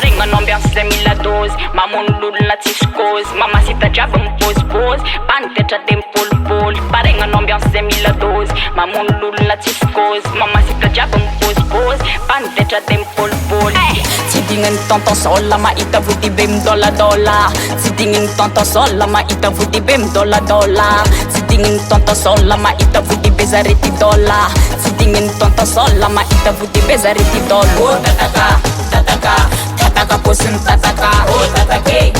Paregna n'ambiance 2012 mamon'olona tsisy cause mamasita jiaby mipozipozy panitetra de mipolipôly paregna n'ambiance 2012 mamon'olona tsisy cause mamasita jiaby mipozipozy panitetra de mipolipôly tsy digniny tonton sola mahita vody be midôladôla tsy digniny tonton sola mahita vody be midôladôla tsy digniny tonton sola mahita vody be zarety dôla tsy digniny tonton sola mahita vody be zarety dôla oh tataka posiny tataka oh tatake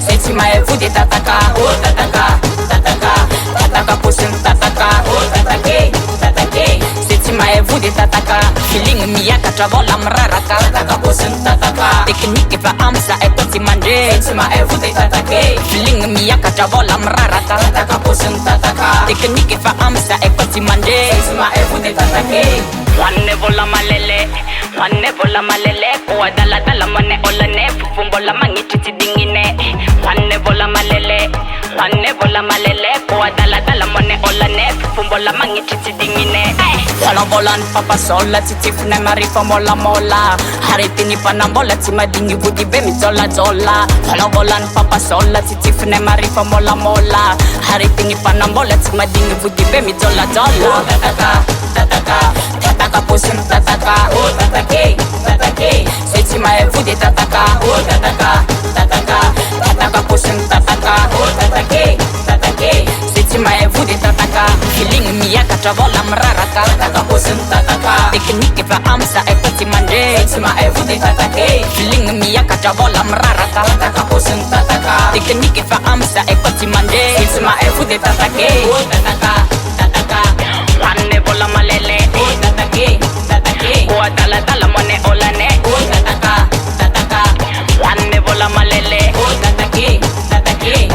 say tsy mahay vody tataka oh tataka posiny tataka oh tatake say tsy mahay vody tataka feeling miakatra vôla miraraka tataka posiny tataka tekniky fa amsa eto tsy mandre say tsy mahay vody tatake feeling miakatra vôla miraraka tataka posiny tataka tekniky fa amsa eto tsy mandre say tsy mahay vody tatake wanne vola malele ko adala mane olane fumbola mangiti tidingine wanne vola malele ko adala mane olane fumbola mangiti tidingine volan papa sola titifne marifa mola haritini panambola timadingi budi be mizola volan papa sola titifne marifa mola haritini panambola timadingi budi be mizola tataka posin tataka oh tatake say tsy mahay vody tataka oh tataka posin tataka oh tatake say tsy mahay vody tataka feeling miakatra vôla miraraka tataka posin tataka tekniky fa amsa eto tsy mandre say tsy mahay vody tatake feeling miakatra vôla miraraka tataka posin tataka tekniky fa amsa eto tsy mandre say tsy mahay vody tatake oh tataka wanne vola malele oh tatake oh adala mone olane oh tataka wanne vola malele oh tatake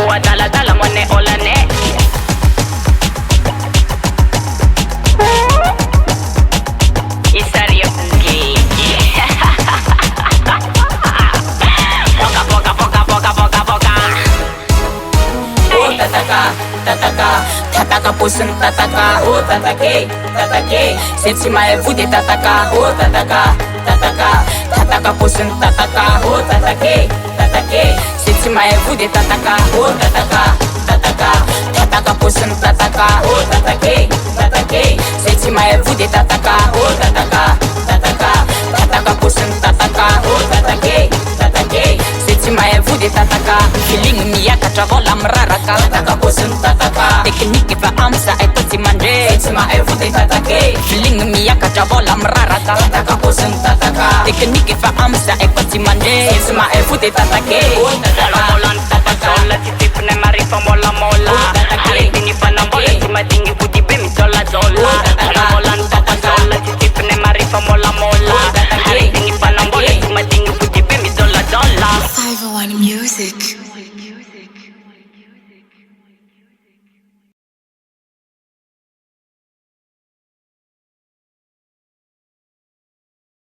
oh adala mone olane isario gay boga oh tataka posin tataka oh tatake say tsy mahay vody tataka oh tataka posin tataka oh tatake say tsy mahay vody tataka oh tataka posin tataka oh tatake say tsy mahay vody tataka oh tataka posin tataka oh tatake say tsy mahay vody tataka feeling miakatra vôla miraraka tataka posin tataka tekniky fa amsa eto tsy mandre say tsy mahay vody tatake feeling miakatra vôla miraraka tataka posin tataka tekniky fa amsa eto tsy mandre say tsy mahay vody tatake volan papa sola titifne marifa mola